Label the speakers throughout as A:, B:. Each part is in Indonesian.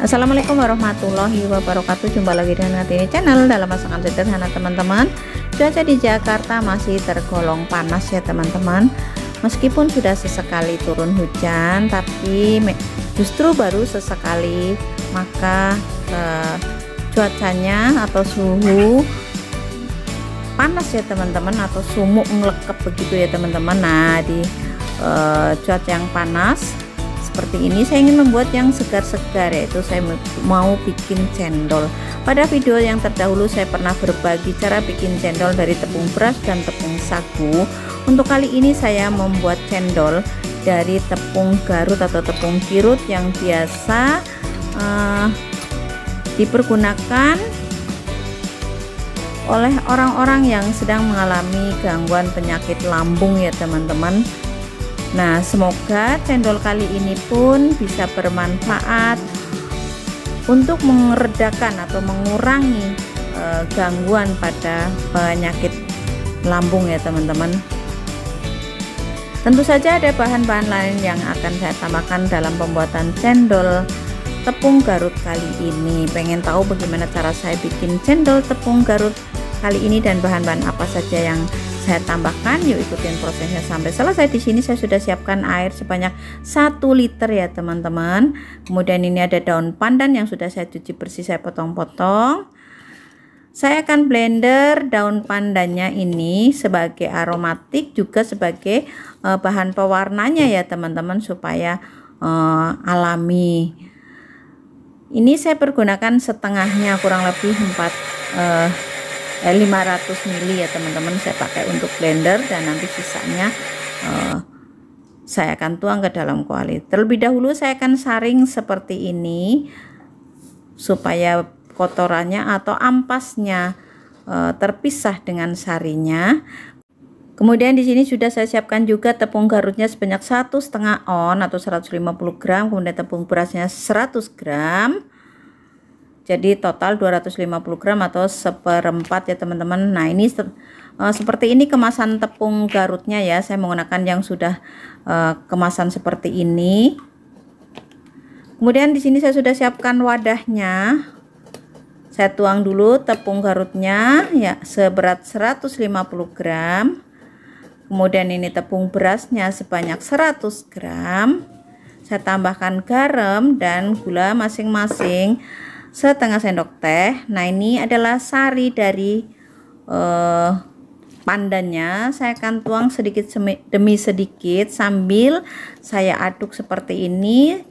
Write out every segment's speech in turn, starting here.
A: Assalamualaikum warahmatullahi wabarakatuh. Jumpa lagi dengan Kartini Channel dalam masakan sederhana teman-teman. Cuaca di Jakarta masih tergolong panas ya teman-teman. Meskipun sudah sesekali turun hujan, tapi justru baru sesekali, maka cuacanya atau suhu panas ya teman-teman, atau sumuk ngelekep begitu ya teman-teman. Nah, di cuaca yang panas seperti ini saya ingin membuat yang segar-segar, yaitu saya mau bikin cendol. Pada video yang terdahulu saya pernah berbagi cara bikin cendol dari tepung beras dan tepung sagu. Untuk kali ini saya membuat cendol dari tepung Garut atau tepung kirut yang biasa dipergunakan oleh orang-orang yang sedang mengalami gangguan penyakit lambung ya teman-teman. Nah, semoga cendol kali ini pun bisa bermanfaat untuk meredakan atau mengurangi gangguan pada penyakit lambung ya teman-teman. Tentu saja ada bahan-bahan lain yang akan saya tambahkan dalam pembuatan cendol tepung Garut kali ini. Pengen tahu bagaimana cara saya bikin cendol tepung Garut kali ini dan bahan-bahan apa saja yang saya tambahkan? Yuk ikutin prosesnya sampai selesai. Di sini saya sudah siapkan air sebanyak 1 liter ya teman-teman. Kemudian ini ada daun pandan yang sudah saya cuci bersih, saya potong-potong. Saya akan blender daun pandannya ini sebagai aromatik, juga sebagai bahan pewarnanya ya teman-teman, supaya alami. Ini saya pergunakan setengahnya, kurang lebih 500 ml ya teman-teman, saya pakai untuk blender, dan nanti sisanya saya akan tuang ke dalam kuali. Terlebih dahulu saya akan saring seperti ini supaya kotorannya atau ampasnya terpisah dengan sarinya. Kemudian di sini sudah saya siapkan juga tepung Garutnya sebanyak 1,5 on atau 150 gram, kemudian tepung berasnya 100 gram. Jadi total 250 gram atau 1/4 ya teman-teman. Nah, ini seperti ini kemasan tepung Garutnya ya. Saya menggunakan yang sudah kemasan seperti ini. Kemudian di sini saya sudah siapkan wadahnya. Saya tuang dulu tepung Garutnya ya seberat 150 gram. Kemudian ini tepung berasnya sebanyak 100 gram. Saya tambahkan garam dan gula masing-masing setengah sendok teh. Nah, ini adalah sari dari pandannya. Saya akan tuang sedikit demi sedikit sambil saya aduk seperti ini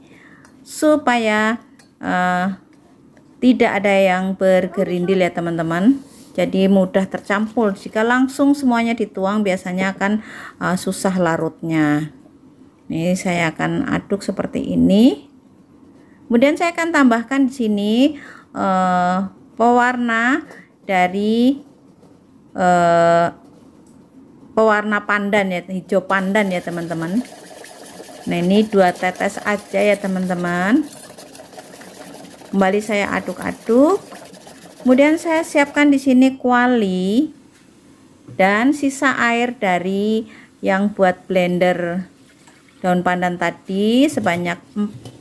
A: supaya tidak ada yang bergerindil ya teman-teman. Jadi mudah tercampur. Jika langsung semuanya dituang biasanya akan susah larutnya. Ini saya akan aduk seperti ini. Kemudian saya akan tambahkan di sini pewarna dari pewarna pandan ya, hijau pandan ya teman-teman. Nah, ini 2 tetes aja ya teman-teman. Kembali saya aduk-aduk. Kemudian saya siapkan di sini kuali dan sisa air dari yang buat blender daun pandan tadi sebanyak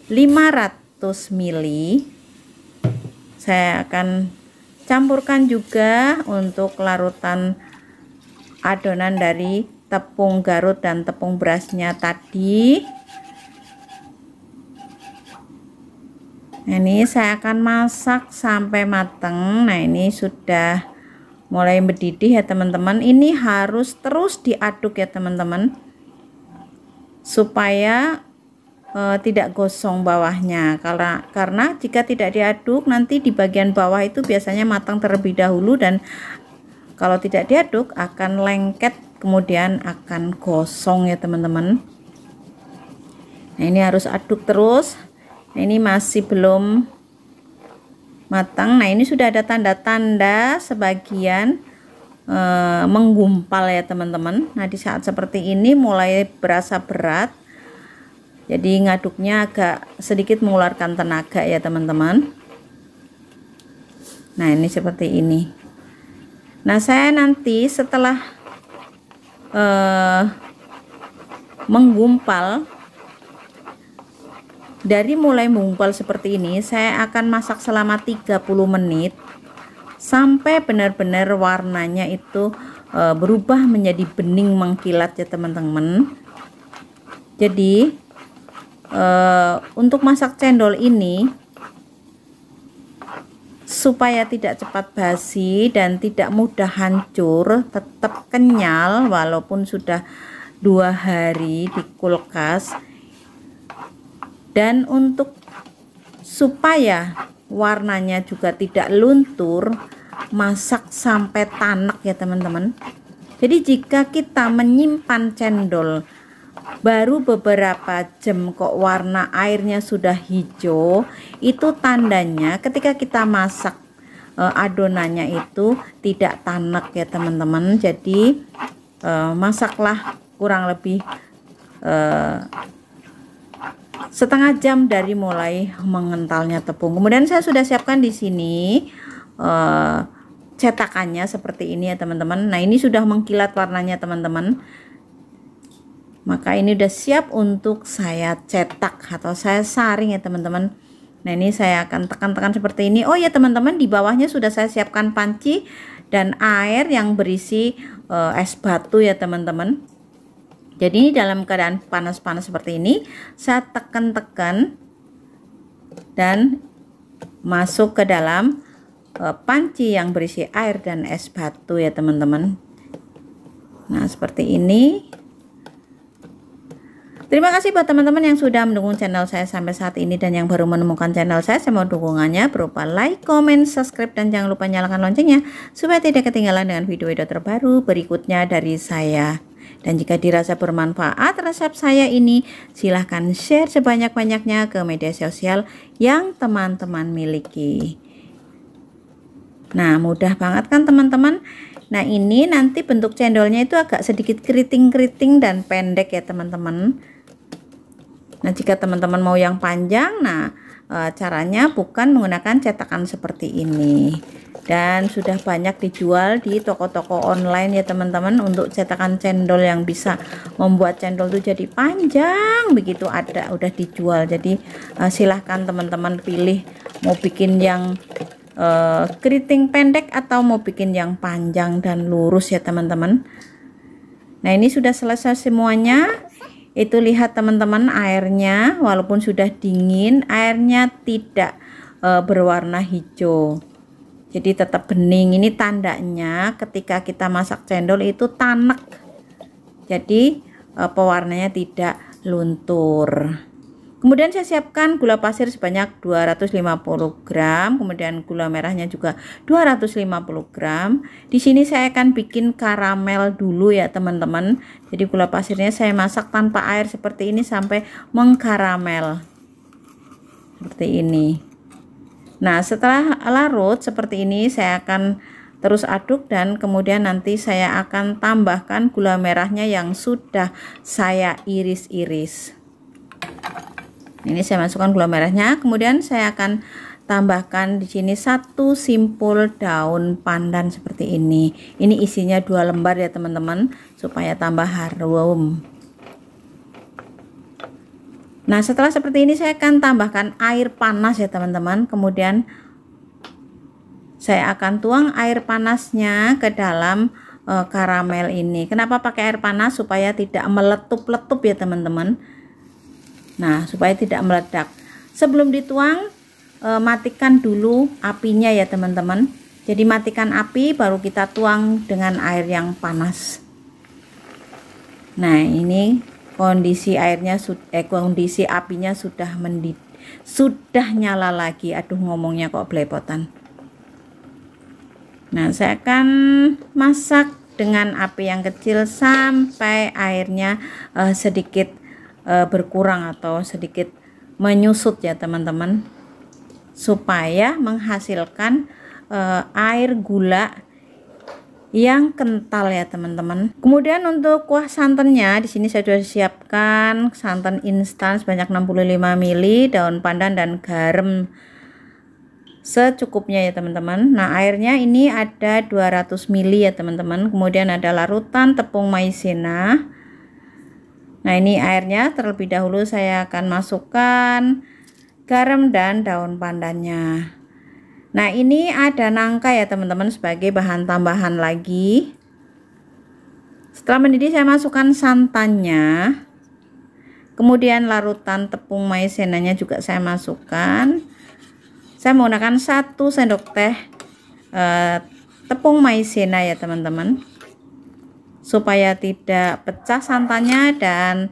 A: 500 ml. Saya akan campurkan juga untuk larutan adonan dari tepung Garut dan tepung berasnya tadi. Ini saya akan masak sampai matang. Nah, ini sudah mulai mendidih ya teman-teman. Ini harus terus diaduk ya teman-teman, supaya tidak gosong bawahnya. Karena jika tidak diaduk, nanti di bagian bawah itu biasanya matang terlebih dahulu, dan kalau tidak diaduk akan lengket, kemudian akan gosong ya teman-teman. Nah, ini harus aduk terus. Nah, ini masih belum matang. Nah, ini sudah ada tanda-tanda sebagian menggumpal ya teman-teman. Nah, di saat seperti ini mulai berasa berat, jadi ngaduknya agak sedikit mengeluarkan tenaga ya teman-teman. Nah, ini seperti ini. Nah, saya nanti setelah menggumpal, Dari mulai menggumpal seperti ini, saya akan masak selama 30 menit sampai benar-benar warnanya itu berubah menjadi bening mengkilat ya teman-teman. Jadi untuk masak cendol ini supaya tidak cepat basi dan tidak mudah hancur, tetap kenyal walaupun sudah 2 hari di kulkas. Dan untuk supaya warnanya juga tidak luntur, masak sampai tanak ya teman-teman. Jadi jika kita menyimpan cendol baru beberapa jam kok warna airnya sudah hijau, itu tandanya ketika kita masak adonannya itu tidak tanak ya teman-teman. Jadi masaklah kurang lebih setengah jam dari mulai mengentalnya tepung. Kemudian saya sudah siapkan di sini cetakannya seperti ini ya teman-teman. Nah, ini sudah mengkilat warnanya teman-teman. Maka ini udah siap untuk saya cetak atau saya saring ya teman-teman. Nah, ini saya akan tekan-tekan seperti ini. Oh ya teman-teman, di bawahnya sudah saya siapkan panci dan air yang berisi es batu ya teman-teman. Jadi dalam keadaan panas-panas seperti ini, saya tekan-tekan dan masuk ke dalam panci yang berisi air dan es batu ya teman-teman. Nah, seperti ini. Terima kasih buat teman-teman yang sudah mendukung channel saya sampai saat ini dan yang baru menemukan channel saya mau dukungannya berupa like, comment, subscribe, dan jangan lupa nyalakan loncengnya supaya tidak ketinggalan dengan video-video terbaru berikutnya dari saya. Dan jika dirasa bermanfaat resep saya ini, silahkan share sebanyak-banyaknya ke media sosial yang teman-teman miliki. Nah, mudah banget kan teman-teman. Nah, ini nanti bentuk cendolnya itu agak sedikit keriting-keriting dan pendek ya teman-teman. Nah, jika teman-teman mau yang panjang, nah caranya bukan menggunakan cetakan seperti ini. Dan sudah banyak dijual di toko-toko online ya teman-teman untuk cetakan cendol yang bisa membuat cendol itu jadi panjang begitu, ada udah dijual. Jadi silahkan teman-teman pilih mau bikin yang keriting pendek atau mau bikin yang panjang dan lurus ya teman-teman. Nah, ini sudah selesai semuanya. Itu lihat teman-teman, airnya walaupun sudah dingin, airnya tidak berwarna hijau. Jadi tetap bening. Ini tandanya ketika kita masak cendol itu tanek. Jadi pewarnanya tidak luntur. Kemudian saya siapkan gula pasir sebanyak 250 gram, kemudian gula merahnya juga 250 gram. Di sini saya akan bikin karamel dulu ya teman-teman. Jadi gula pasirnya saya masak tanpa air seperti ini sampai mengkaramel. Seperti ini. Nah, setelah larut seperti ini saya akan terus aduk dan kemudian nanti saya akan tambahkan gula merahnya yang sudah saya iris-iris. Ini saya masukkan gula merahnya, kemudian saya akan tambahkan di sini 1 simpul daun pandan seperti ini. Ini isinya 2 lembar ya teman-teman supaya tambah harum. Nah, setelah seperti ini saya akan tambahkan air panas ya teman-teman. Kemudian saya akan tuang air panasnya ke dalam karamel ini. Kenapa pakai air panas? Supaya tidak meletup-letup ya teman-teman. Nah, supaya tidak meledak. Sebelum dituang, matikan dulu apinya ya teman-teman. Jadi matikan api baru kita tuang dengan air yang panas. Nah, ini kondisi airnya kondisi apinya sudah sudah nyala lagi. Aduh, ngomongnya kok belepotan. Nah, saya akan masak dengan api yang kecil sampai airnya sedikit berkurang atau sedikit menyusut ya teman-teman, supaya menghasilkan air gula yang kental ya teman-teman. Kemudian untuk kuah santannya di sini saya sudah siapkan santan instan sebanyak 65 ml, daun pandan dan garam secukupnya ya teman-teman. Nah, airnya ini ada 200 ml ya teman-teman. Kemudian ada larutan tepung maizena. Nah, ini airnya terlebih dahulu saya akan masukkan garam dan daun pandannya. Nah, ini ada nangka ya teman-teman sebagai bahan tambahan lagi. Setelah mendidih saya masukkan santannya. Kemudian larutan tepung maizenanya juga saya masukkan. Saya menggunakan 1 sendok teh tepung maizena ya teman-teman. Supaya tidak pecah santannya dan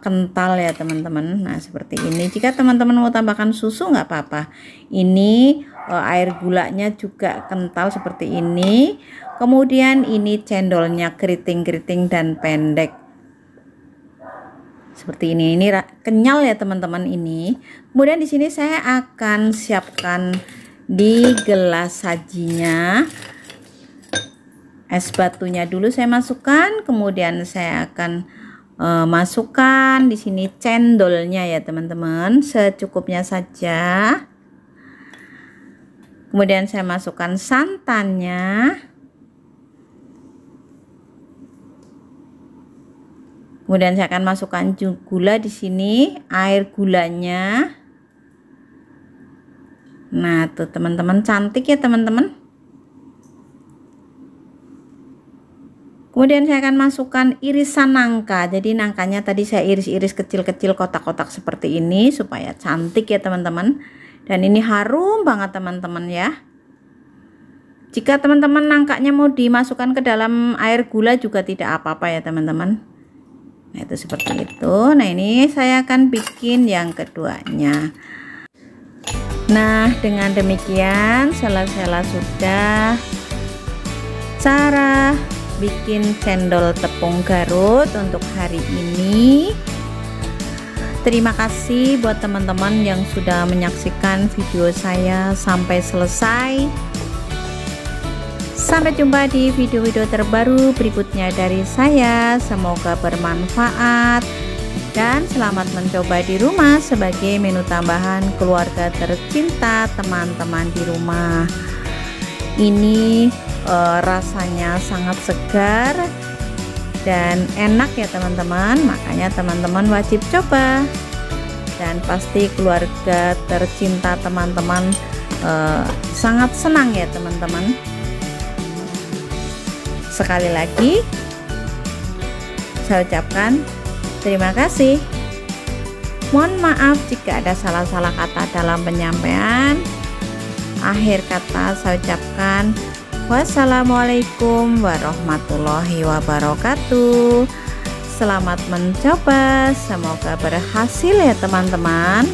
A: kental ya teman-teman. Nah, seperti ini. Jika teman-teman mau tambahkan susu nggak apa-apa. Ini air gulanya juga kental seperti ini. Kemudian ini cendolnya keriting-keriting dan pendek seperti ini kenyal ya teman-teman ini. Kemudian di sini saya akan siapkan di gelas sajinya. Es batunya dulu saya masukkan, kemudian saya akan masukkan di sini cendolnya ya teman-teman, secukupnya saja. Kemudian saya masukkan santannya. Kemudian saya akan masukkan gula di sini, air gulanya. Nah, tuh teman-teman, cantik ya teman-teman. Kemudian saya akan masukkan irisan nangka. Jadi nangkanya tadi saya iris-iris kecil-kecil kotak-kotak seperti ini supaya cantik ya teman-teman. Dan ini harum banget teman-teman ya. Jika teman-teman nangkanya mau dimasukkan ke dalam air gula juga tidak apa-apa ya teman-teman. Nah, itu seperti itu. Nah, ini saya akan bikin yang keduanya. Nah, dengan demikian selesai sudah cara bikin cendol tepung Garut untuk hari ini. Terima kasih buat teman-teman yang sudah menyaksikan video saya sampai selesai. Sampai jumpa di video-video terbaru berikutnya dari saya. Semoga bermanfaat dan selamat mencoba di rumah sebagai menu tambahan keluarga tercinta teman-teman di rumah. Ini rasanya sangat segar dan enak ya teman-teman, makanya teman-teman wajib coba. Dan pasti keluarga tercinta teman-teman sangat senang ya teman-teman. Sekali lagi saya ucapkan terima kasih. Mohon maaf jika ada salah-salah kata dalam penyampaian. Akhir kata saya ucapkan wassalamualaikum warahmatullahi wabarakatuh. Selamat mencoba, semoga berhasil ya teman-teman.